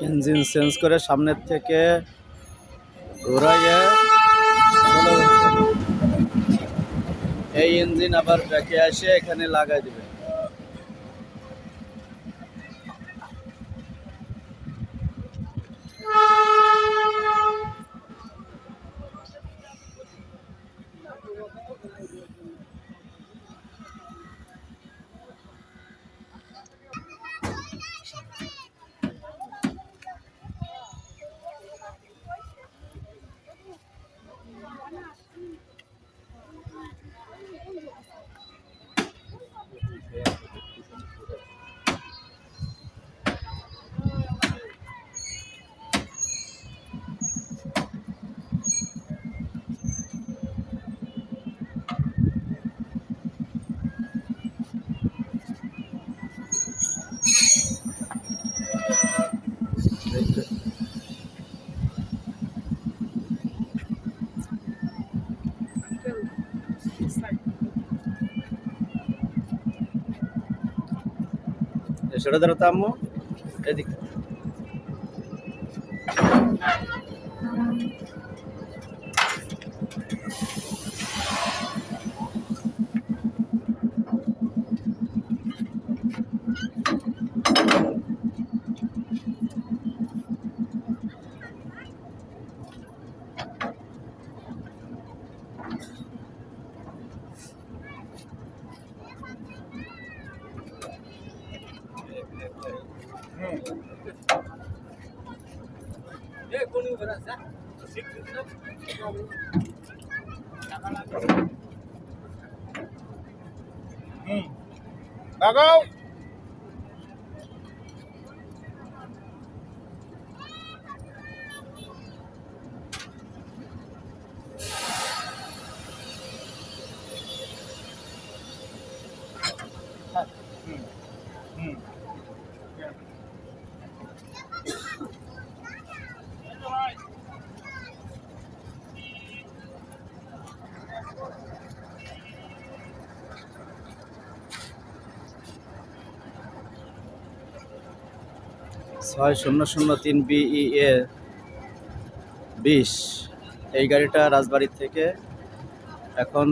Engine change করে সামনের থেকে ঘোরাইয়ে এই ইঞ্জিন আবার ব্যাকে আসে এখানে লাগাই দিবে। সেটা ধরো তো আম্মু এদিক। লাগাও। ছয় 003 BEA 20 এই গাড়িটা রাজবাড়ির থেকে এখন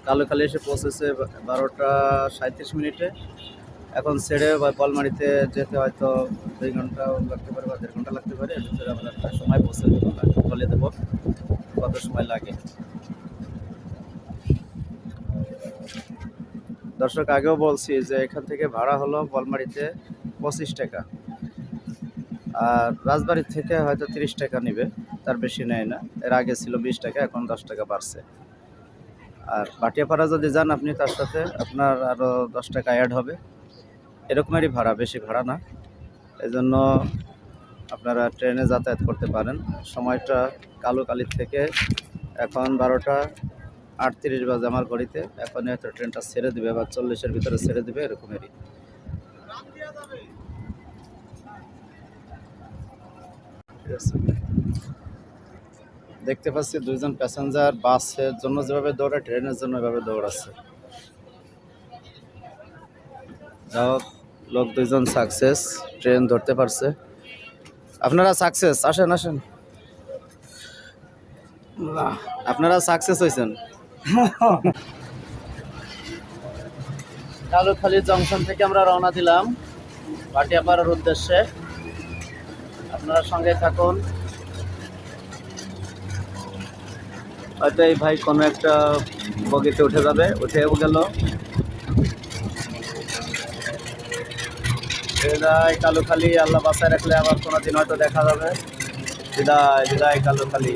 কালোখালী এসে পৌঁছেছে 12টা 37 মিনিটে। এখন ছেড়ে বা বলমারিতে যেতে হয়তো 2 ঘন্টাও লাগতে পারে বা 1.5 ঘন্টা লাগতে পারে। এর ভিতরে আমরা একটা সময় পৌঁছে দেবো, বলে দেবো কত সময় লাগে। দর্শক, আগেও বলছি যে এখান থেকে ভাড়া হলো বলমারিতে 25 টাকা, আর রাজবাড়ির থেকে হয়তো 30 টাকা নেবে, তার বেশি নেয় না। এর আগে ছিল 20 টাকা, এখন 10 টাকা বাড়ছে। আর ভাটিয়াপাড়া যদি যান আপনি, তার সাথে আপনার আরও 10 টাকা অ্যাড হবে। এরকমেরই ভাড়া, বেশি ভাড়া না। এজন্য আপনারা ট্রেনে যাতায়াত করতে পারেন। সময়টা কালোখালীর থেকে এখন 12টা 38 বাজে আমার ঘড়িতে। এখন হয়তো ট্রেনটা ছেড়ে দিবে বা 40-এর ভিতরে ছেড়ে দিবে, এরকমেরই। ঠিক আছে, দেখতে পাচ্ছি 2জন প্যাসেঞ্জার বাসের জন্য যেভাবে দৌড়ায়, ট্রেনের জন্য এভাবে দৌড়াচ্ছে। যাই লোক 2জন সাকসেস, ট্রেন ধরতে পারছে। আপনারা সাকসেস, আসেন আসেন, আপনারা সাকসেস হয়েছেন। কালোখালী জংশন থেকে আমরা রওনা দিলাম ভাটিয়াপাড়ার উদ্দেশ্যে। আপনারা সঙ্গে থাকুন। হয়তো এই ভাই কোনো একটা বগিতে উঠে যাবে, উঠেও গেল। বিদায় কালোখালী, আল্লাহ বাসায় রাখলে আবার কোনোদিন হয়তো দেখা যাবে। বিদায় বিদায় কালোখালী।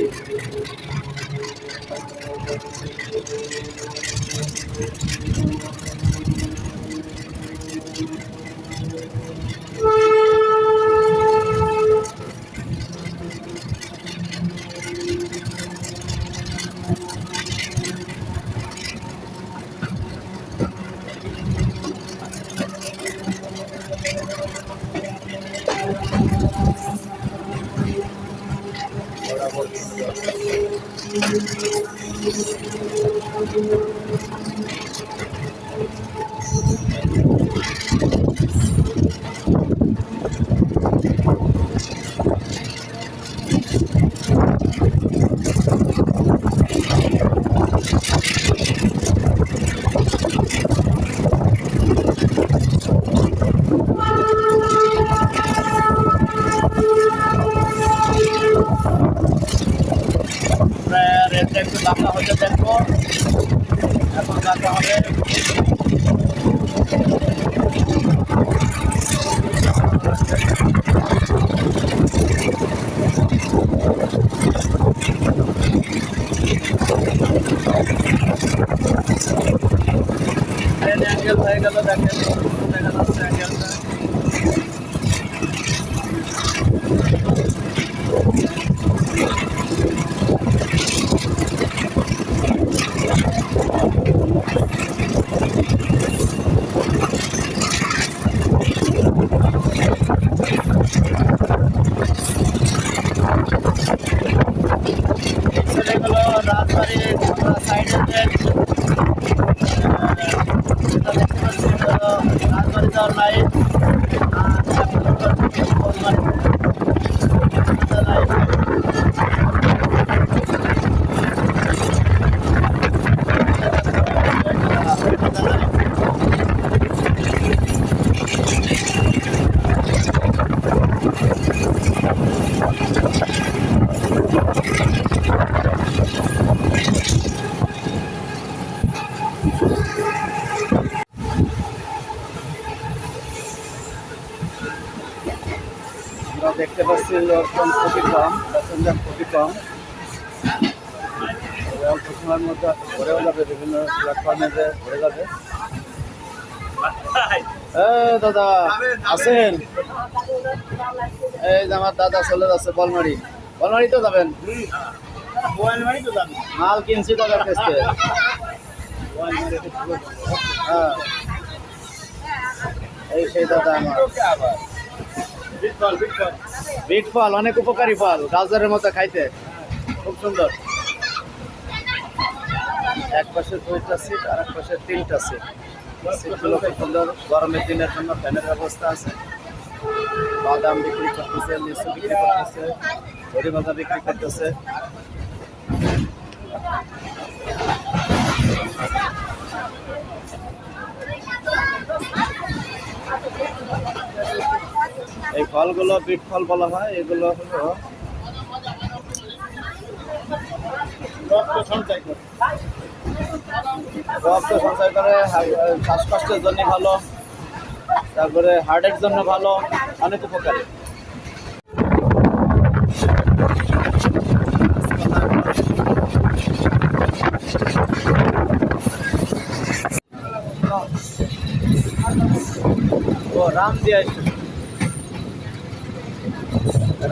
রান্না হয়ে দেখবো। এখন রান্না হবে অ্যাঙ্গেল হয়ে গেল, দেখেন দেখা যাচ্ছে অ্যাঙ্গেলটা। চলে গেল রাজবাড়ির সাইডে যে যেটা দেখতে পাচ্ছি রাজবাড়ি যাওয়ার লাইট আমরা দেখতে পাচ্ছি লোকজন খুবই কম, প্যাসেঞ্জার খুবই কম। অল্প সময়ের মধ্যে ঘুরেও যাবে, বিভিন্ন প্ল্যাটফর্মে যে ঘুরে যাবে। দাদা আছেন? এই যে আমার দাদা চলে যাচ্ছে বলমারি। বলমারি তো যাবেন? মাল কিনছি দাদার কাছে। হ্যাঁ, এই সেই দাদা আমার। বিট ফল অনেক উপকারী ফল, গাজরের মতো খাইতে খুব সুন্দর। এক পাশে 2টা সিট আর এক পাশে 3টা সিট। সিটগুলো খুব সুন্দর, গরমের দিনের জন্য ফ্যানের ব্যবস্থা আছে। বাদাম বিক্রি করতেছে, লিচু বিক্রি করতেছে, হরি ভাজা বিক্রি করতেছে। এই ফলগুলো বিট ফল বলা হয়। এগুলো হলো রক্ত সঞ্চয় করে, শ্বাসকষ্টের জন্য ভালো, তারপরে হার্টের জন্য ভালো, অনেক উপকারী। ও রামদিয়া স্টেশন,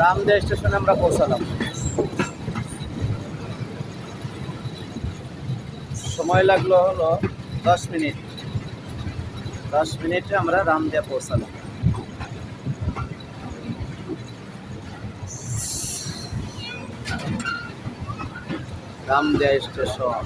রামদিয়া স্টেশনে আমরা পৌঁছালাম। সময় লাগলো হলো 10 মিনিট। 10 মিনিটে আমরা রামদিয়া পৌঁছালাম। রামদিয়া স্টেশন।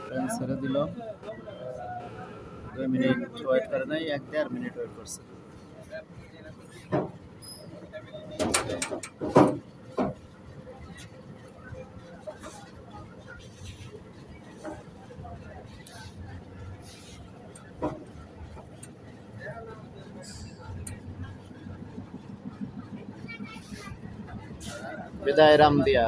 ট্রেন ছেড়ে দিল। 2 মিনিট ওয়েট করে নাই, 1-1.5 মিনিট ওয়েট করছে। বিদায় রামদিয়া।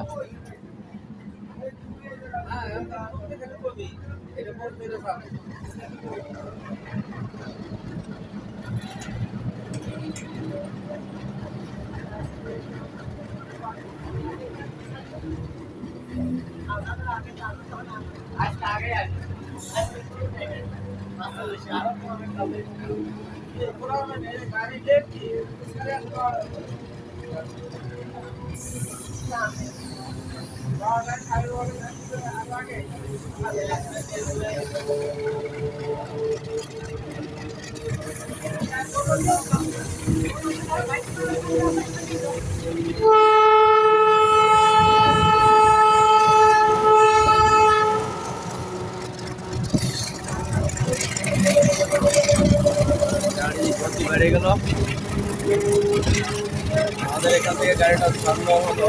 গাড়ি গতি বেড়ে গেল। আমাদের এখান থেকে গাড়িটা ছাড়লো হলো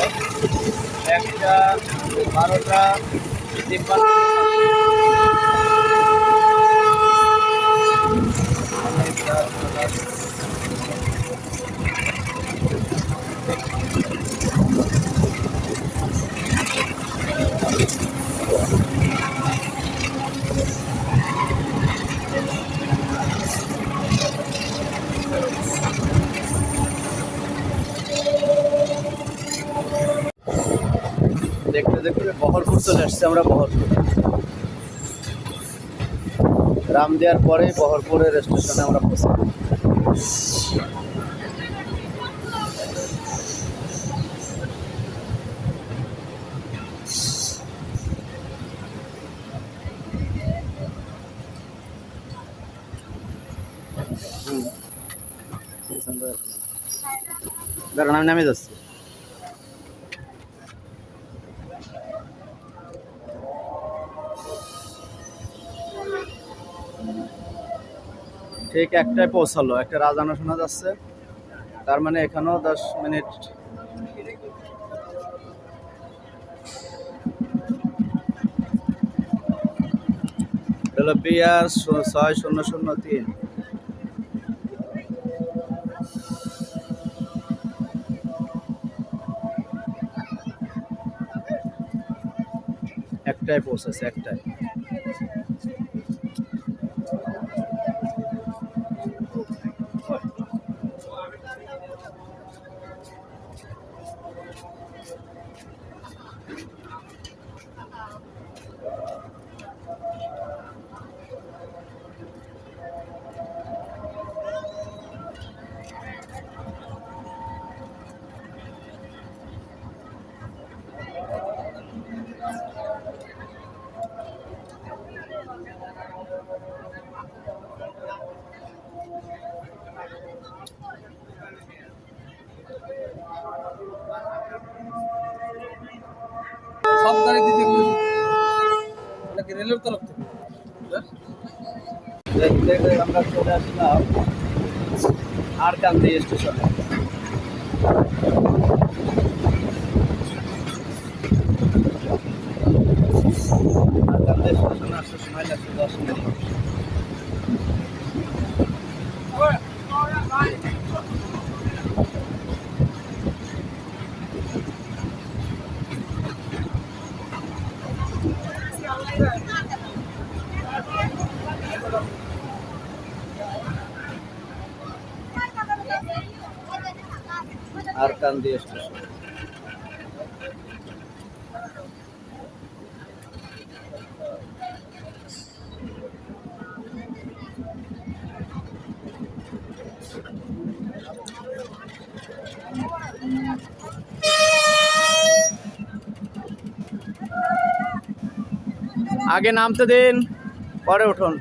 1:12:53। দেখতে দেখতে বহরপুর চলে আসছে আমরা। বহরপুর রাম দেওয়ার পরেই বহরপুরের স্টেশনে আমরা পৌঁছাই। দাঁড়ান, আমি নামে যাচ্ছি। ঠিক একটাই পৌঁছালো, একটা রাজানো শোনা যাচ্ছে, তার মানে এখানেও 10 মিনিট। হলো বিআর 6003। একটাই পৌঁছেছে, একটাই। সব গাড়ি দিতে নাকি রেলের তরফ থেকে? দেখতে দেখতে আমরা চলে আসলাম আরকান্দি স্টেশনে। আরকান্দি স্টেশনে আসতে সময় লাগছে 10 মিনিট। আরকান্দি স্টেশন। আগে নামতে দিন, পরে উঠুন।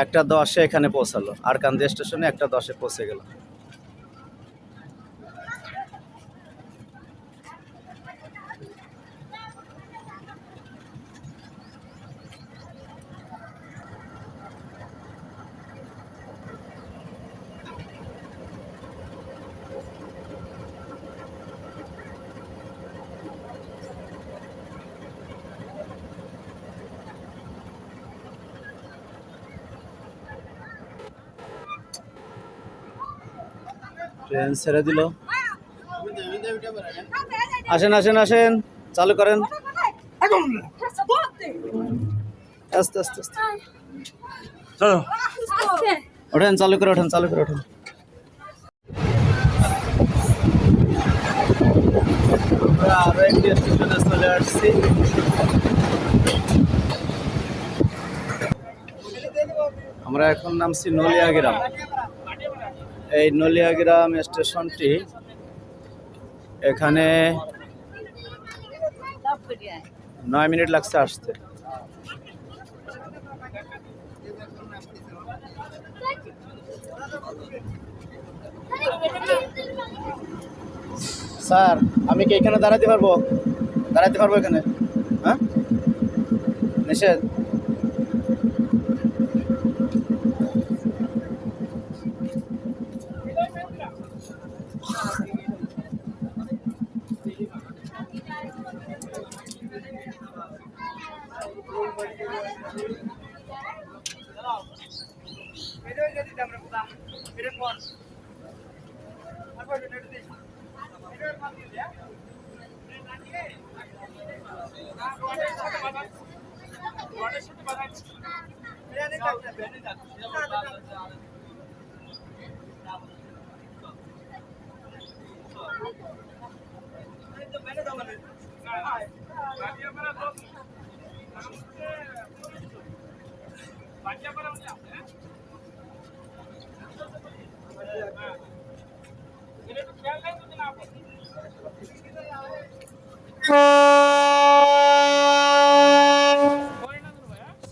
একটা 10-এ এখানে পৌঁছালো, আরকান্দি স্টেশনে 1:10-এ পৌঁছে গেল। ট্রেন ছেড়ে দিল। আসেন আসেন আসেন, চালু করেন। আস্তে আস্তে আস্তে চলো, ওঠেন, চালু করে ওঠেন, চালু করে ওঠেন। আমরা আরো একটি স্টেশনে চলে আসছি। আমরা এখন নামছি নলিয়াগ্রাম। এই নলিয়াগ্রাম স্টেশনটি এখানে 9 মিনিট লাগছে আসতে। স্যার আমি কি এখানে দাঁড়াতে পারবো? দাঁড়াতে পারবো এখানে? হ্যাঁ, নিষেধ।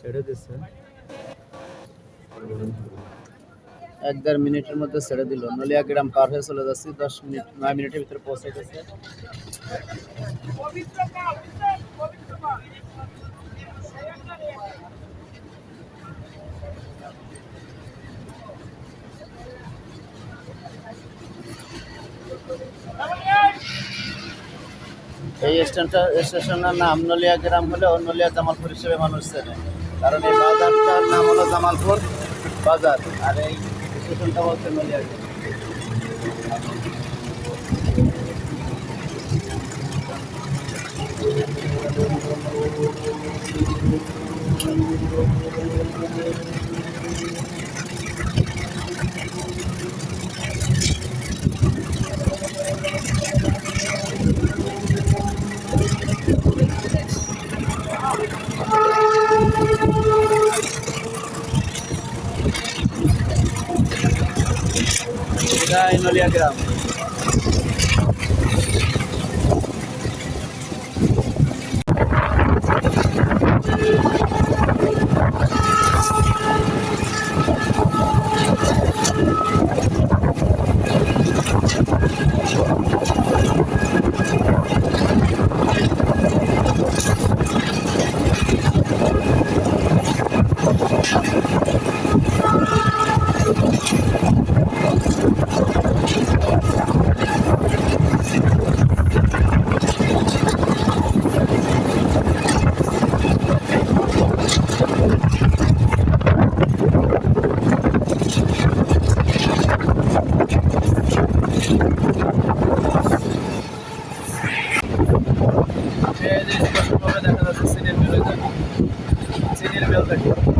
ছেড়ে দিচ্ছে, 1-1.5 মিনিটের মধ্যে ছেড়ে দিল। নলিয়া গ্রাম পার হয়ে চলে যাচ্ছি, 9 মিনিটের ভিতরে পৌঁছে গেছে। এই স্টেশনের নাম নলিয়া গ্রাম হলেও নলিয়া জামালপুর হিসেবে মানুষ চেনে, কারণ এই বাজারটার নাম হলো জামালপুর বাজার, আর এই স্টেশনটা বলছে নলিয়া গ্রাম। এটাই নলিয়া গ্রাম। দেখা যাচ্ছে সিনিয়র মিল, সিনিয়র মিল দেখি রাখছে।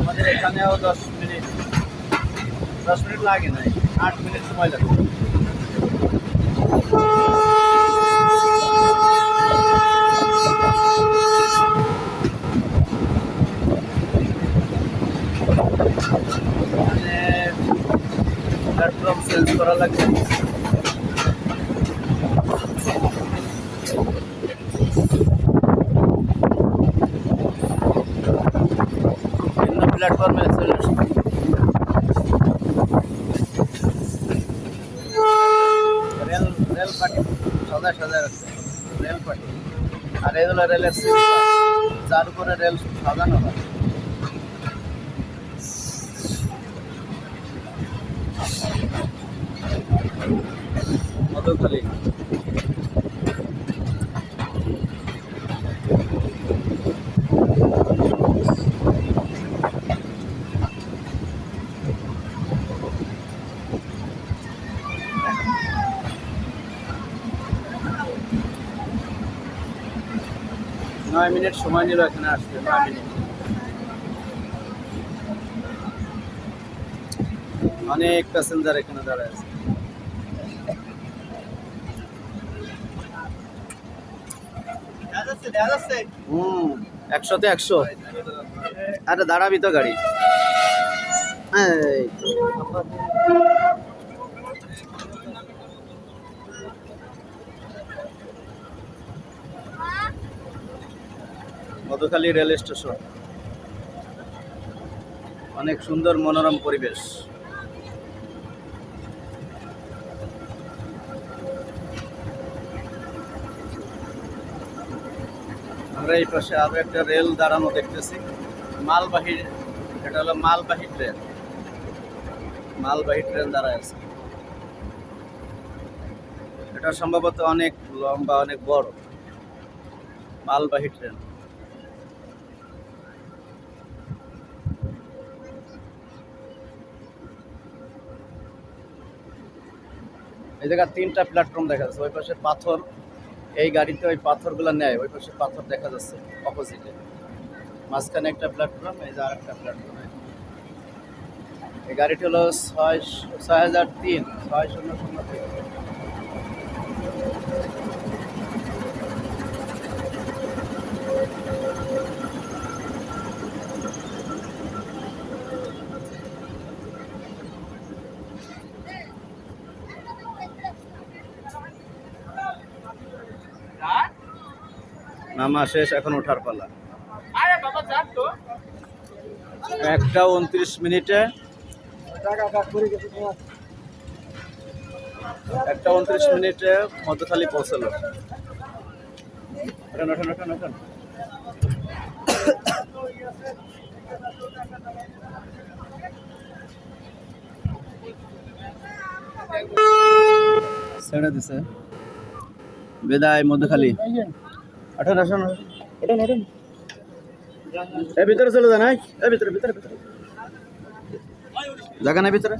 আমাদের এখানেও 10 মিনিট লাগে নাই, 8 মিনিট সময় লাগে। প্ল্যাটফর্ম চেঞ্জ করা লাগবে। প্ল্যাটফর্মে চলে আসছে। রেল পাটি সাজা রাখছে, রেল পাটি। আর এই হলো রেলের স্লিপার, যার উপরে রেল সাজানো হয়। মধুখালী নয় মিনিট সময় নিল এখানে আসতে, 9 মিনিট। অনেক প্যাসেঞ্জার এখানে দাঁড়ায় আছে। 100-তে 100। আরে দাঁড়াবি তো গাড়ি। এই তো। মধুখালী রেল স্টেশন, অনেক সুন্দর মনোরম পরিবেশ। আমরা এই পাশে আরো একটা রেল দাঁড়ানো দেখতেছি, মালবাহী। এটা হলো মালবাহী ট্রেন, মালবাহী ট্রেন দাঁড়ায় আছে। এটা সম্ভবত অনেক লম্বা, অনেক বড় মালবাহী ট্রেন। এই জায়গায় 3টা প্ল্যাটফর্ম দেখা যাচ্ছে। ওই পাশে পাথর, এই গাড়িতে ওই পাথরগুলো নেয়। ওই পাশে পাথর দেখা যাচ্ছে অপোজিটে। মাঝখানে একটা প্ল্যাটফর্ম, এই যে আর একটা প্ল্যাটফর্ম। এই গাড়িটি হলো 6003 6003। নামা শেষ, এখন ওঠার পালা। 1টা 29 মিনিটে, 1টা 29 মিনিটে মধুখালী পৌঁছালো। ওঠেন ওঠেন ওঠেন ওঠেন। ছেড়ে দিছে। বিদায় মধুখালী। ওঠেন ওঠেন ওঠেন ওঠেন। এই ভিতরে চলে যান। এই ভিতরে ভিতরে ভিতরে জায়গা নাই ভিতরে।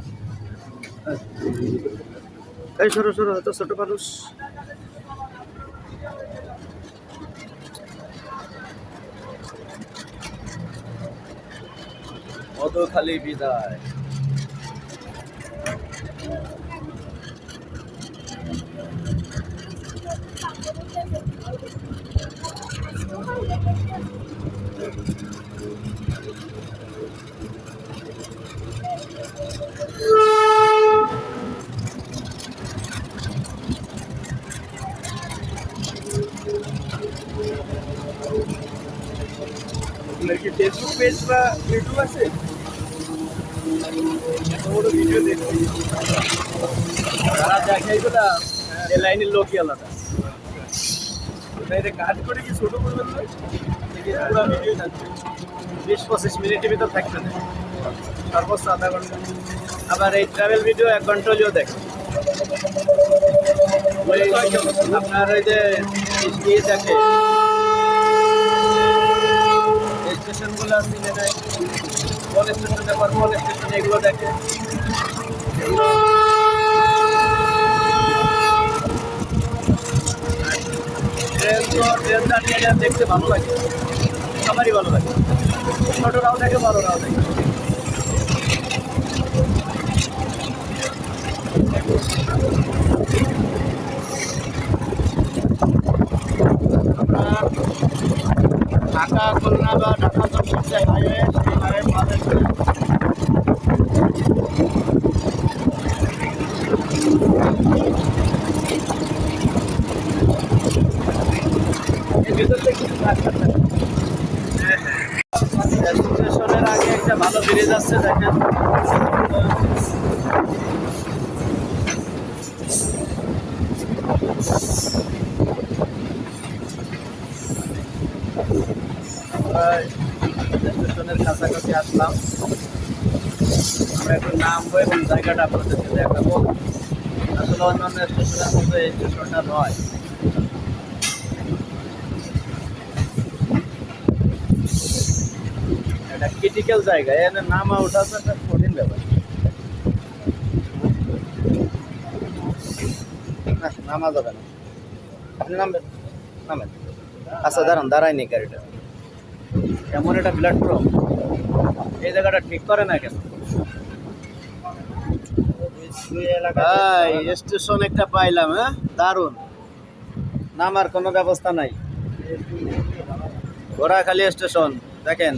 এই সরো সরো, এত ছোট মানুষ। মধুখালী বিদায়। কি ফেসবুক পেজ বা ইউটিউব আছে? বড় ভিডিও দেখছি। যারা দেখে এগুলা, এই লাইনের লোকই আলাদা। এটা কাজ করে কি ছোট করবেন না? পুরো ভিডিও থাকবে। 20-25 মিনিটের ভিতর থাকবে না, সর্বোচ্চ আধা ঘন্টা। আবার এই ট্রাভেল ভিডিও 1 ঘন্টা হলেও দেখে। আপনার ওই যে ইয়ে দেখে, স্টেশনগুলো চিনে নেয়, কোন স্টেশন ব্যাপার, কোন স্টেশন, এগুলো দেখে। ট্রেন দাঁড়িয়ে দেখতে ভালো লাগে, সবারই ভালো লাগে। ছোটরাও দেখে, বড়রাও দেখে। ঢাকা খুলনা বা ঢাকা জংশন যে হাইওয়ে, সেই হাইওয়ে পাবে। এর ভিতর থেকে কিছু রাস্তা থাকে। স্টেশনের আগে একটা ভালো ব্রিজ আছে, দেখেন। স্টেশনের কাছাকাছি আসলাম। আমরা একটু নামবো এবং জায়গাটা আপনাদেরকে দেখাবো। আসলে অন্যান্য স্টেশনের মতো এই স্টেশনটা নয়। এটা ক্রিটিক্যাল জায়গা, এখানে নামা ওঠা তো একটা কঠিন ব্যাপার। না, নামা যাবে না। আপনি নামবেন? নামেন। আচ্ছা দাঁড়ান, দাঁড়ায়নি গাড়িটা। এমন একটা প্ল্যাটফর্ম, এই জায়গাটা ঠিক করে না কেন? স্টেশন একটা পাইলাম, হ্যাঁ, দারুণ। নামার কোনো ব্যবস্থা নাই। ঘোড়াখালী স্টেশন দেখেন,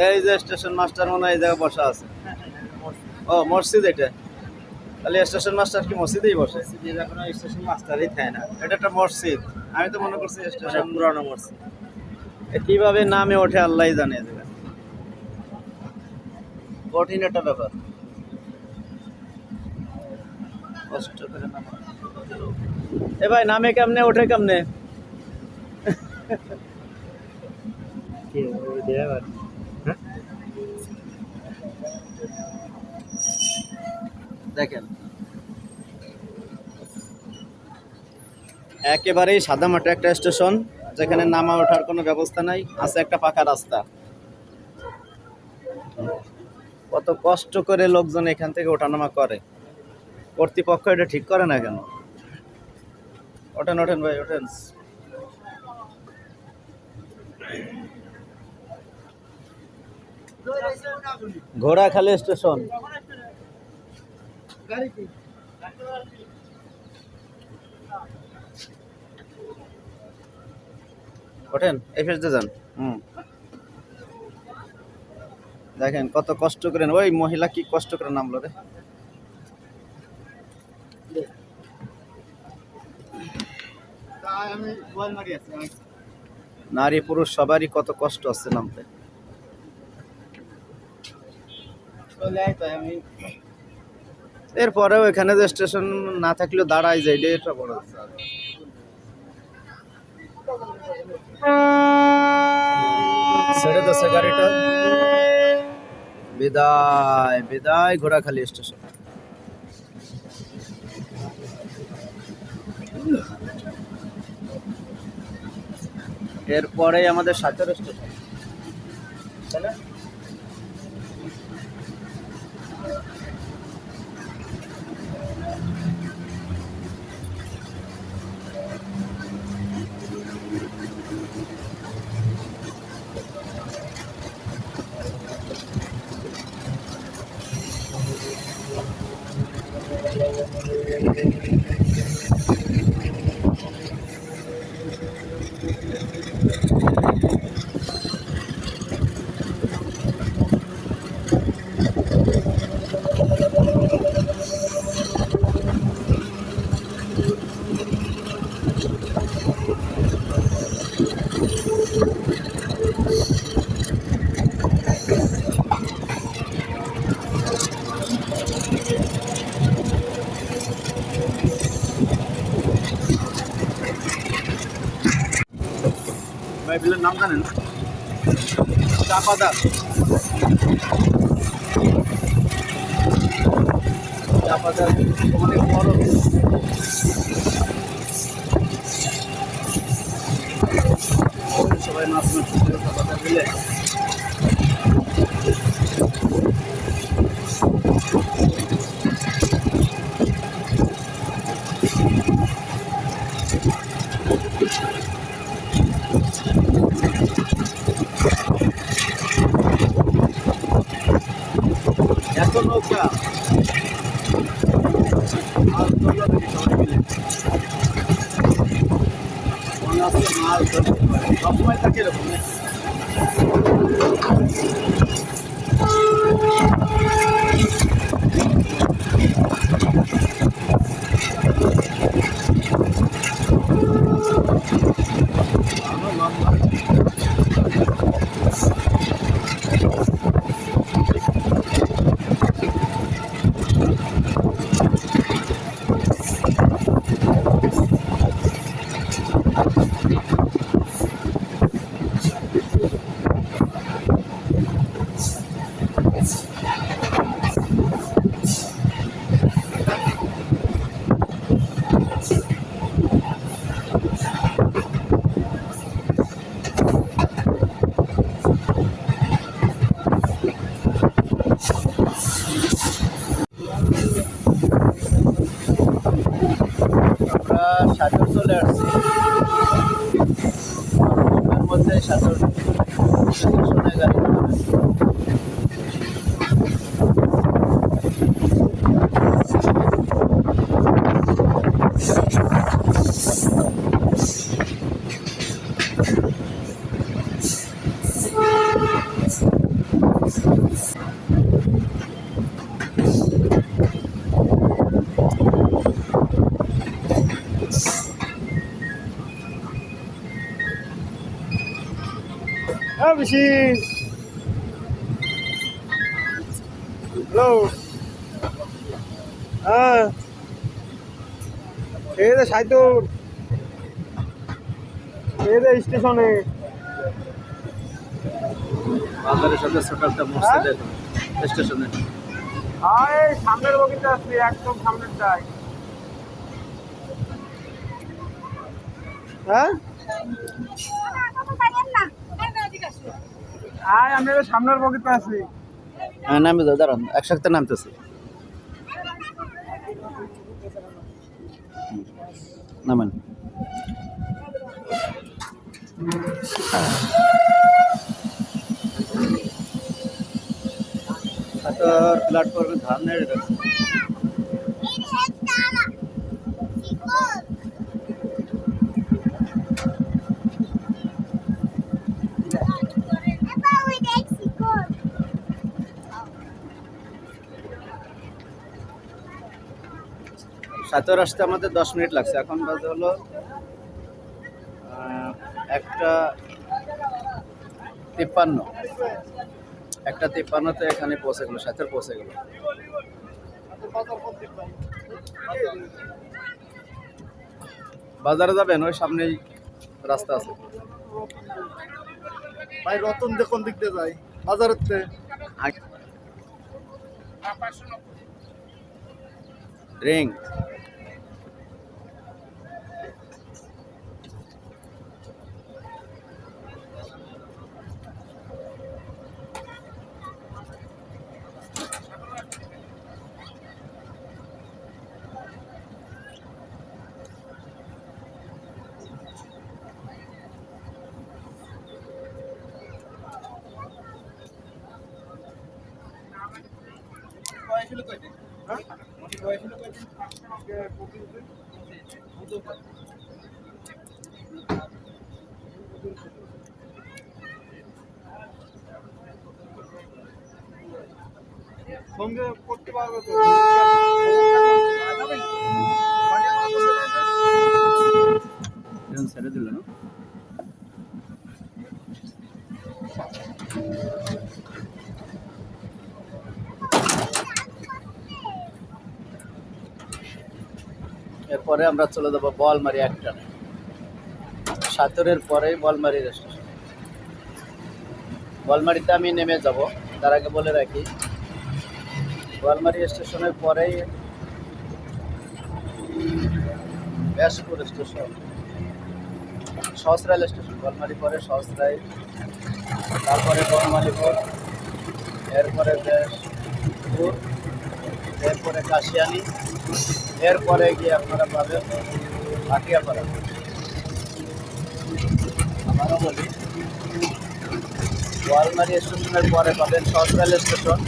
এই যে স্টেশন মাস্টার মনে হয় এই জায়গায় বসা আছে। ও মসজিদ এটা, তাহলে স্টেশন মাস্টার কি মসজিদেই বসে? এখন স্টেশন মাস্টারই থাকে না, এটা একটা মসজিদ, আমি তো মনে করছি স্টেশন। পুরানো মসজিদ। কিভাবে নামে ওঠে আল্লাহ জানে। এই জায়গা কঠিন একটা ব্যাপার, কষ্ট করে নামা। এ ভাই নামে কেমনে ওঠে কেমনে? দেখেন একেবারেই সাদামাটা একটা স্টেশন, যেখানে নামা ওঠার কোনো ব্যবস্থা নাই, আছে একটা পাকা রাস্তা। কত কষ্ট করে লোকজন এখান থেকে ওঠানামা করে, কর্তৃপক্ষ এটা ঠিক করে না কেন? ওঠেন ওঠেন ভাই ওঠেন। ঘোড়াখালী স্টেশন। ওঠেন এই ফেসতে যান। দেখেন কত কষ্ট করে, ওই মহিলা কি কষ্ট করে নামলো রে। নারী পুরুষ সবারই কত কষ্ট আছে নামতে। এরপরেও এখানে যে স্টেশন না থাকলেও দাঁড়ায় যায়, এটা বড়। ছেড়ে দিচ্ছে গাড়িটা। বিদায় বিদায় ঘোড়াখালী স্টেশন। এরপরে আমাদের সাঁচর স্টেশন, তাই না? ভাই বিলের নাম জানেন? চাপাদা। চাপাদা অনেক বড়। সবাই মাছ মাছ চাপাদা বিলে। এত নৌকা মাছ ধরলো নাকি সবাই মিলে? মনে হচ্ছে মাছ ধরতে পারে, সবসময় থাকে এরকম নাকি? সাঁতর চলে আসছি, এর মধ্যে সাঁতর স্টেশনে গাড়ি দাঁড়াবে। বেশি হ্যালো হ্যাঁ এই যে সাইদুর এই যে স্টেশনে বাজারের সাথে ছোট একটা মসজিদ দেখুন স্টেশনে। এই সামনের বগিতে আসছি একদম সামনেরটাই হ্যাঁ আমি সামনের বগিতে আছি হ্যাঁ নামে যাও, দাঁড়ান একসাথে নামতেছি। নামেন। প্ল্যাটফর্মে ধান নেড়ে যাচ্ছে। সাতর আসতে আমাদের 10 মিনিট লাগছে। এখন বাজে হলো 1:53। 1:53-তে এখানে পৌঁছে গেল, সাতর পৌঁছে গেল। বাজারে যাবেন, ওই সামনেই রাস্তা আছে। ভাই রতন দিয়ে কোন দিক দিয়ে যাই বাজারের রিং সঙ্গে করতে পারবে তো ছেড়ে দিল না। এরপরে আমরা চলে যাবো বলমারি একটানে। সাতরের পরেই বলমারি স্টেশন। বলমারিতে আমি নেমে যাব, তার আগে বলে রাখি বলমারি স্টেশনের পরেই ব্যাসপুর স্টেশন, সহস্রাইল স্টেশন। বলমারি পরে সহস্রাইল, তারপরে বনমালীপুর, এরপরে ব্যাসপুর, এরপরে কাশিয়ানি, এরপরে গিয়ে আপনারা পাবেন ভাটিয়াপাড়া। আবারও বলি, বলমারি স্টেশনের পরে পাবেন সহস্রাইল স্টেশন,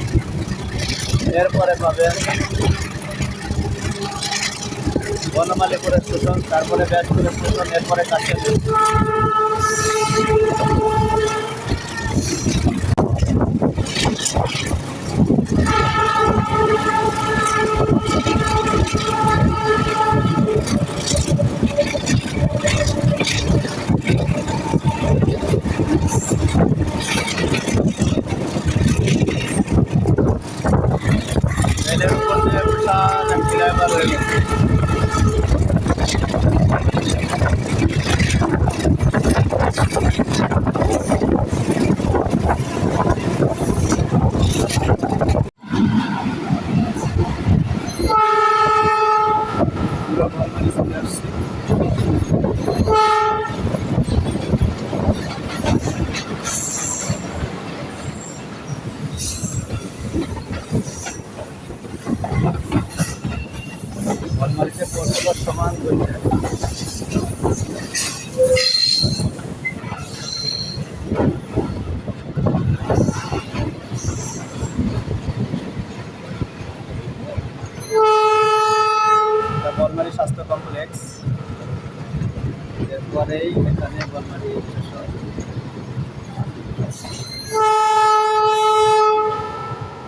এরপরে পাবেন বনমালীপুর স্টেশন, তারপরে ব্যাসপুর স্টেশন, এরপরে কাশিয়ানি। রেলের উপর দিয়ে বিশাল এক ফ্লাইওভার হয়ে গেছে। আমরা বলমারি চলে আসছি। বলমারিতে পৌঁছাবার সমান হয়েছে। বলমারি স্বাস্থ্য কমপ্লেক্স, এরপরেই এখানে বলমারি স্টেশন।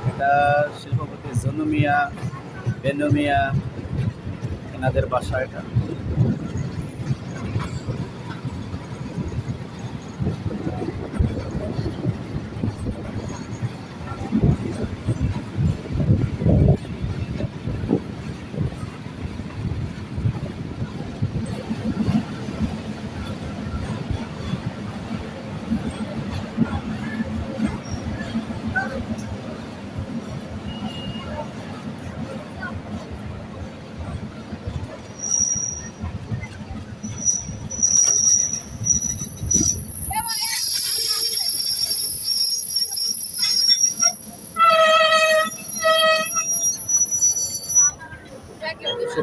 এটা শিল্পপতি জনু মিয়া, বেনু মিয়া, এনাদের বাসা এটা।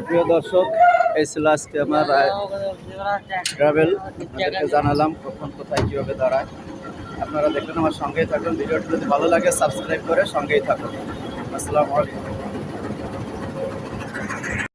প্রিয় দর্শক, এই ছিল আজকে আমার ট্রাভেল। আপনাদেরকে জানালাম কখন কোথায় কীভাবে দাঁড়ায়। আপনারা দেখলেন, আমার সঙ্গেই থাকুন। ভিডিওটি যদি ভালো লাগে সাবস্ক্রাইব করে সঙ্গেই থাকুন। আসসালামু আলাইকুম।